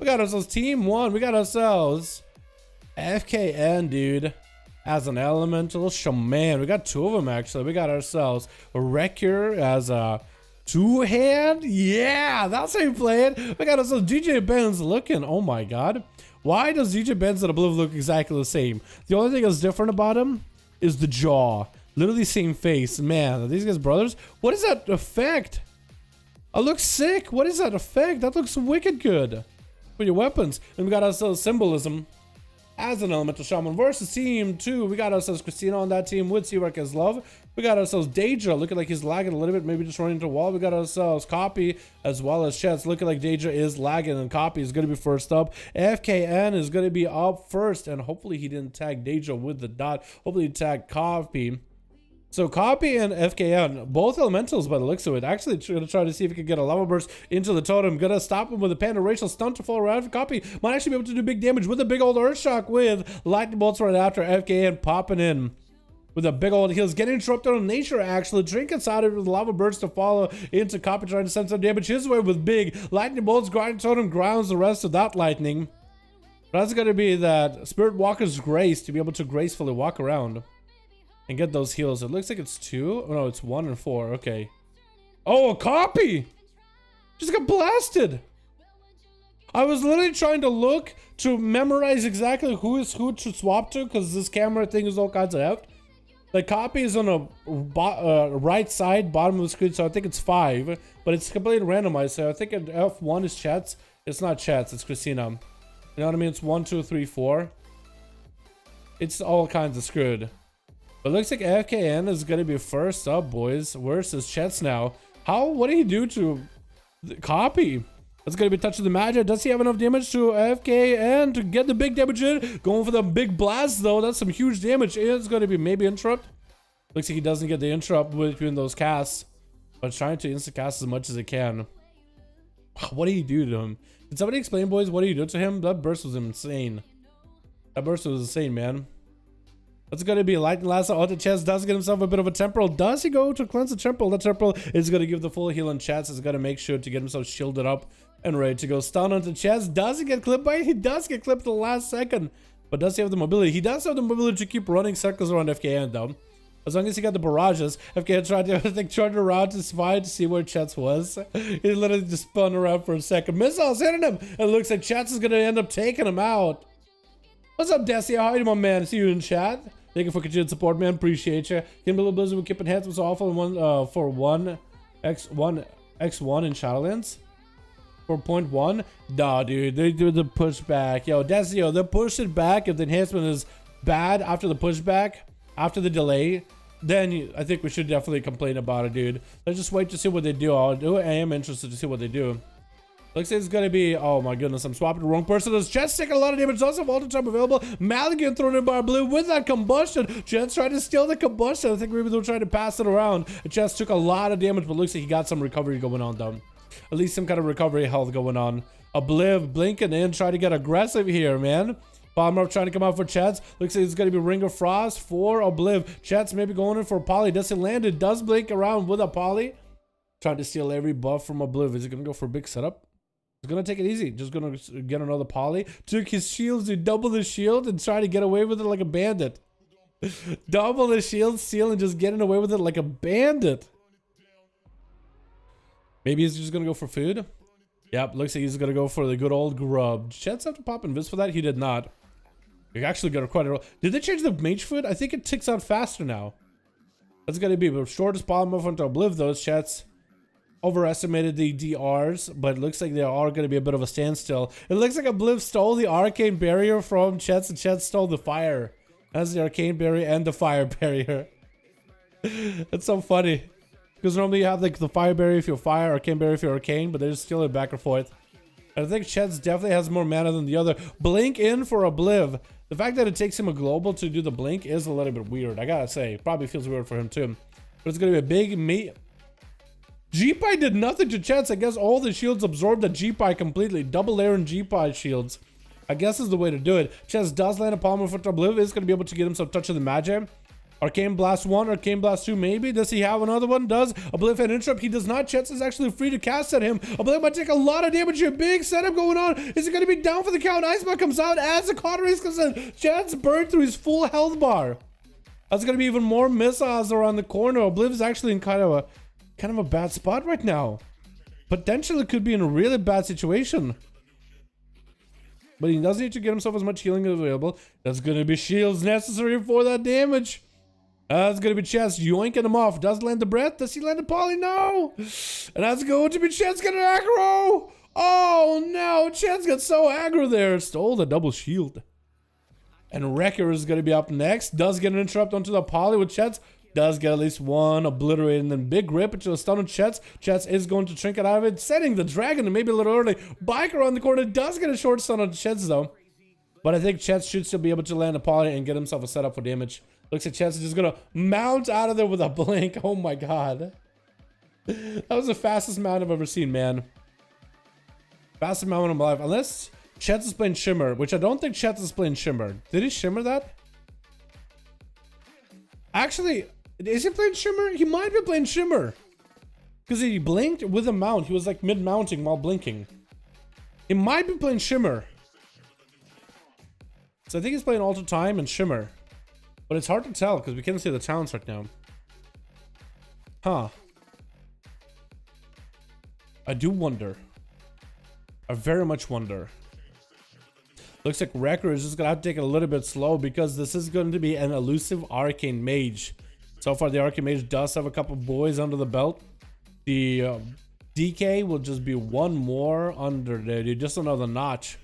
got ourselves team 1. We got ourselves FKN, dude, as an elemental shaman. We got 2 of them, actually. We got ourselves a Wrecker as a 2-hand. Yeah, that's how you play it. We got ourselves DJ Benz looking. Oh my god. Why does DJ Benz and Obliv look exactly the same? The only thing that's different about him is the jaw. Literally same face. Man, are these guys brothers? What is that effect? I look sick. What is that effect? That looks wicked good. For your weapons. And we got ourselves Symbolism as an elemental shaman versus team 2. We got ourselves Christina on that team with Seawork as love. We got ourselves Daedra looking like he's lagging a little bit, maybe just running into a wall. We got ourselves Copy as well as Chets looking like Daedra is lagging, and Copy is going to be first up. FKN is going to be up first, and hopefully he didn't tag Daedra with the dot. Hopefully he tagged Copy. So Copy and FKN, both elementals by the looks of it. Actually gonna try to see if he can get a lava burst into the totem. Gonna stop him with a panda racial stunt to fall around. Copy might actually be able to do big damage with a big old earth shock with lightning bolts right after. FKN popping in with a big old heals. Getting interrupted on nature, actually. Trinkets out of the lava burst to follow into Copy, trying to send some damage his way with big lightning bolts. Grind totem grounds the rest of that lightning. But that's gonna be that Spirit Walker's grace to be able to gracefully walk around and get those heals. It looks like it's 2. Oh no, it's 1 and 4. Okay. Oh, a Copy! Just got blasted! I was literally trying to look to memorize exactly who is who to swap to, because this camera thing is all kinds of effed. The Copy is on a right side, bottom of the screen, so I think it's 5. But it's completely randomized, so I think F1 is Chats. It's not Chats, it's Christina. You know what I mean? It's 1, 2, 3, 4. It's all kinds of screwed. But it looks like FKN is going to be first up, boys. Versus Chets now. What did he do to Copy? That's going to be touching the magic. Does he have enough damage to FKN to get the big damage in? Going for the big blast, though. That's some huge damage. It's going to be maybe interrupt. Looks like he doesn't get the interrupt between those casts. But trying to insta cast as much as he can. What did he do to him? Did somebody explain, boys, what did he do to him? That burst was insane. That burst was insane, man. That's going to be Lightning Lasso on the chest. Does get himself a bit of a temporal. Does he go to cleanse the temporal? The temporal is going to give the full heal on chest. Is going to make sure to get himself shielded up and ready to go. Stun onto chest. Does he get clipped by it? He does get clipped at the last second. But does he have the mobility? He does have the mobility to keep running circles around FKN, though. As long as he got the barrages. FKN tried to, I think, turn around to spy to see where Chets was. He literally just spun around for a second. Missiles hitting him. And it looks like Chets is going to end up taking him out. What's up, Desi? How are you, my man? See you in chat. Thank you for continued support, man. Appreciate you. Kimberly Blizzard will keep enhancements awful for 1x1 in Shadowlands. 4.1. Nah, dude, they do the pushback. Yo, Desio, they'll push it back if the enhancement is bad after the pushback, after the delay. Then I think we should definitely complain about it, dude. Let's just wait to see what they do. I am interested to see what they do. Looks like it's gonna be, oh my goodness, I'm swapping the wrong person. This Jet's taking a lot of damage. Also, Walter time available. Maligan thrown in by Blue with that combustion. Jet's trying to steal the combustion. I think maybe they'll try to pass it around. Jet took a lot of damage, but looks like he got some recovery going on, though. At least some kind of recovery health going on. Obliv blinking in, trying to get aggressive here, man. Bomber trying to come out for Chats. Looks like it's going to be Ring of Frost for Obliv. Chats maybe going in for a poly. Does it land? It does blink around with a poly. Trying to steal every buff from Obliv. Is he going to go for a big setup? He's going to take it easy. Just going to get another poly. Took his shields to double the shield and try to get away with it like a bandit. Double the shield steal and just getting away with it like a bandit. Maybe he's just going to go for food. Yep, looks like he's going to go for the good old grub. Chats have to pop invis for that? He did not. He actually got quite a roll. Did they change the mage food? I think it ticks out faster now. That's going to be the shortest polymorph onto Obliv. Those Chats overestimated the DRs, but it looks like they are going to be a bit of a standstill. It looks like Obliv stole the arcane barrier from Chets, and Chets stole the fire. That's the arcane barrier and the fire barrier. That's so funny. Because normally you have like the fire barrier if you're fire, arcane barrier if you're arcane, but they just steal it back and forth. And I think Chets definitely has more mana than the other. Blink in for Obliv. The fact that it takes him a global to do the blink is a little bit weird, I gotta say. Probably feels weird for him too. But it's gonna be a big meat. G-Pie did nothing to Chets. I guess all the shields absorbed the G-Pie completely. Double layer and G-Pie shields, I guess, is the way to do it. Chets does land a polymer for Obliv. Is going to be able to get himself touch of the magic. Arcane Blast 1, Arcane Blast 2, maybe. Does he have another one? Does. Oblivion Interrupt. He does not. Chets is actually free to cast at him. Oblivion might take a lot of damage here. Big setup going on. Is he going to be down for the count? Iceblock comes out as the Caught Race comes in. Chets burned through his full health bar. That's going to be even more missiles around the corner. Oblivion's actually in kind of a bad spot right now. Potentially could be in a really bad situation. But he does need to get himself as much healing as available. That's going to be shields necessary for that damage. That's going to be Chess yoinking him off. Does land the breath? Does he land the poly? No. And that's going to be Chess getting aggro. Oh no. Chess got so aggro there. Stole the double shield. And Wrecker is going to be up next. Does get an interrupt onto the poly with Chess. Does get at least one obliterated. And then big rip into a stun on Chess. Chess is going to trinket out of it. Setting the dragon and maybe a little early. Bike around the corner. Does get a short stun on Chess though. But I think Chess should still be able to land a poly and get himself a setup for damage. Looks like Chess is just gonna mount out of there with a blink. Oh my god. That was the fastest mount I've ever seen, man. Fastest mount in my life. Unless Chess is playing Shimmer, which I don't think Chess is playing Shimmer. Did he Shimmer that? Actually, is he playing Shimmer? He might be playing Shimmer. Because he blinked with a mount. He was like mid-mounting while blinking. He might be playing Shimmer. So I think he's playing Alter Time and Shimmer. But it's hard to tell because we can't see the talents right now. Huh. I do wonder. I very much wonder. Looks like Wrecker is just going to have to take it a little bit slow because this is going to be an elusive Arcane Mage. So far, the Arcane Mage does have a couple boys under the belt. The DK will just be one more under there, dude. Just another notch.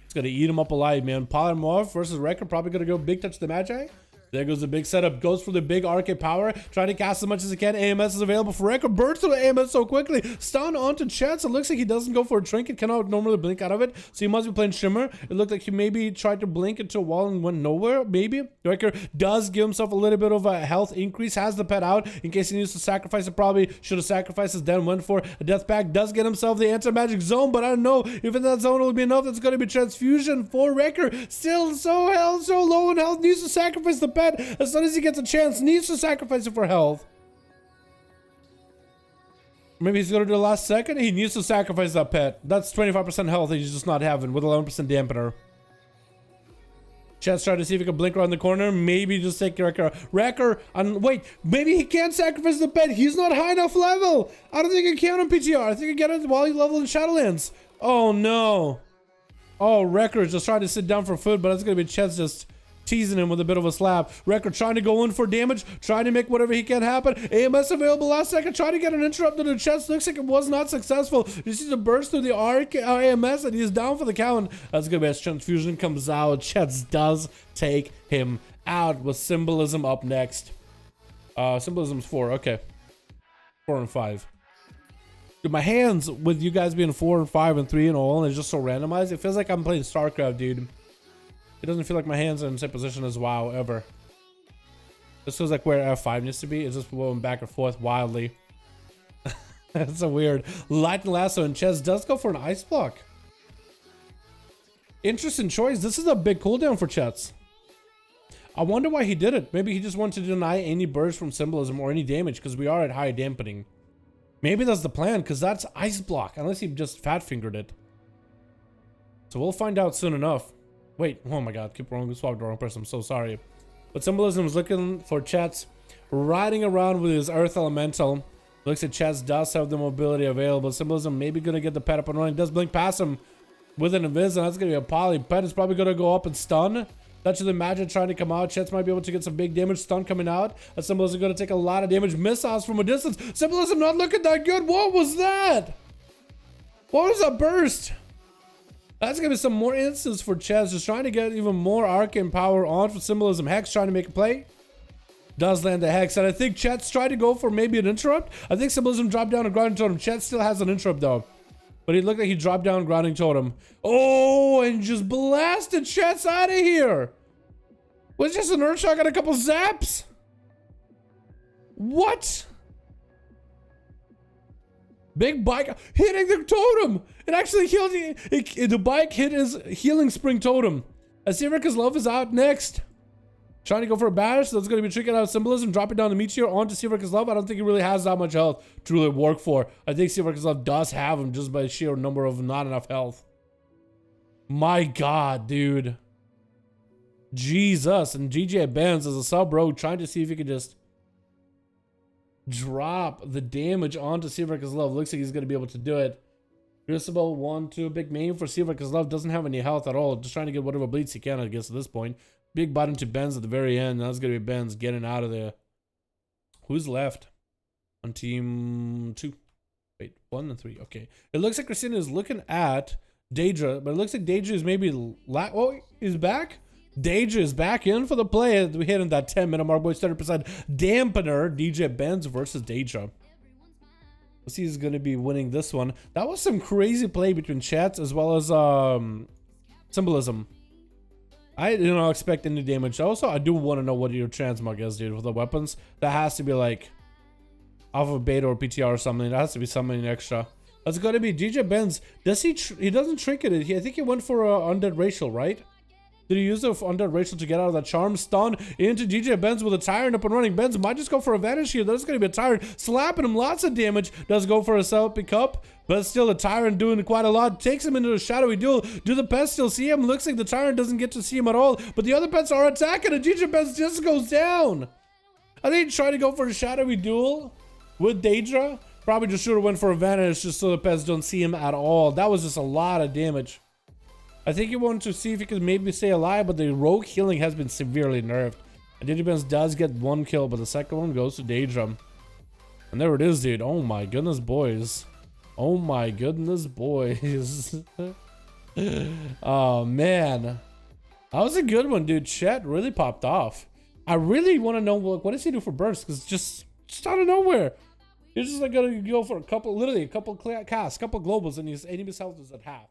It's gonna eat him up alive, man. Polymorph versus Wrecker, probably gonna go big touch the Magi. There goes the big setup. Goes for the big arcade power. Trying to cast as much as he can. AMS is available for Wrecker. Burns through the AMS so quickly. Stun onto Chance. It looks like he doesn't go for a trinket. Cannot normally blink out of it. So he must be playing Shimmer. It looked like he maybe tried to blink into a wall and went nowhere. Maybe. Wrecker does give himself a little bit of a health increase. Has the pet out in case he needs to sacrifice it. Probably should have sacrificed his then went for a death pack. Does get himself the anti-magic zone. But I don't know if in that zone will be enough. That's going to be transfusion for Wrecker. Still so low in health. Needs to sacrifice the pet. As soon as he gets a chance, needs to sacrifice it for health. Maybe he's gonna do the last second. He needs to sacrifice that pet. That's 25% health he's just not having with 11% dampener. Chance trying to see if he can blink around the corner. Maybe just take Wrecker. And wait, maybe he can't sacrifice the pet. He's not high enough level. I don't think he can on PTR. I think he get it while he's level in Shadowlands. Oh no. Oh, Wrecker is just trying to sit down for food, but that's gonna be Chance just teasing him with a bit of a slap. Wrecker trying to go in for damage, trying to make whatever he can happen. AMS available last second, trying to get an interrupt to the chest. Looks like it was not successful. You see the burst through the AMS and he's down for the count. That's good as transfusion comes out. Chest does take him out with Symbolism up next. Symbolism's 4, okay. 4 and 5. Dude, my hands with you guys being 4 and 5 and 3 and all, and it's just so randomized. It feels like I'm playing StarCraft, dude. It doesn't feel like my hands are in the same position as WoW ever. This feels like where F5 needs to be. It's just going back and forth wildly. That's so weird. Lightning Lasso and Chess does go for an ice block. Interesting choice. This is a big cooldown for Chess. I wonder why he did it. Maybe he just wanted to deny any burst from Symbolism or any damage because we are at high dampening. Maybe that's the plan because that's ice block. Unless he just fat fingered it. So we'll find out soon enough. Wait, oh my god, keep wrong, swapped the wrong person, I'm so sorry. But Symbolism is looking for Chats, riding around with his Earth Elemental. Looks like Chats does have the mobility available. Symbolism maybe gonna get the pet up and running. Does blink past him with an invis, and that's gonna be a poly. Pet is probably gonna go up and stun. Touch of the Magic trying to come out. Chats might be able to get some big damage. Stun coming out. Symbolism gonna take a lot of damage. Missiles from a distance. Symbolism not looking that good. What was that? What was that burst? That's gonna be some more instance for Chess, just trying to get even more arcane power on for Symbolism. Hex trying to make a play. Does land the Hex, and I think Chet's tried to go for maybe an interrupt. I think Symbolism dropped down a grounding totem. Chet still has an interrupt though. But he looked like he dropped down grounding totem. Oh, and just blasted Chet's out of here. Was just an Earthshock and a couple zaps? What? Big bike hitting the totem. It actually healed. The bike hit his healing spring totem. Assyrica's Love is out next. Trying to go for a bash. So that's going to be tricking out symbolism. Dropping down the meteor onto Seaver's Love. I don't think he really has that much health to really work for. I think Seaver's Love does have him just by sheer number of not enough health. My God, dude. Jesus. And GJ Benz as a sub rogue trying to see if he can just drop the damage onto Seaver's Love. Looks like he's going to be able to do it. Crucible 1-2. Big main for Seaver's Love. Doesn't have any health at all. Just trying to get whatever bleeds he can, I guess, at this point. Big button to Benz at the very end. That's going to be Benz getting out of there. Who's left on team 2? Wait, 1 and 3. Okay. It looks like Christina is looking at Daedra, but it looks like Daedra is maybe... Oh, he's back? Daedra is back in for the play. We hit in that 10-minute mark. Boys, 30% dampener. DJ Benz versus Daedra. Let's see who's going to be winning this one. That was some crazy play between chats as well as symbolism. I didn't expect any damage. Also, I do want to know what your transmog is, dude, with the weapons. That has to be like Alpha Beta or PTR or something. That has to be something extra. That's got to be DJ Benz. Does he doesn't trinket it. I think he went for Undead Racial, right? Did he use the Undead Racial to get out of that charm? Stun into DJ Benz with a Tyrant up and running. Benz might just go for a Vanish here. That's going to be a Tyrant. Slapping him lots of damage. Does go for a self-pick up. But still, the Tyrant doing quite a lot. Takes him into a shadowy duel. Do the pets still see him? Looks like the Tyrant doesn't get to see him at all. But the other pets are attacking. And DJ Benz just goes down. I think he tried to go for a shadowy duel with Daedra. Probably just should have went for a Vanish just so the pets don't see him at all. That was just a lot of damage. I think he wanted to see if he could maybe stay alive, but the rogue healing has been severely nerfed. And DJ Benz does get 1 kill, but the second one goes to Daedra. And there it is, dude. Oh my goodness, boys. Oh my goodness, boys. Oh man. That was a good one, dude. Chet really popped off. I really want to know what does he do for burst? Because just out of nowhere. He's just like gonna go for literally a couple casts, couple globals, and his enemy's health is at half.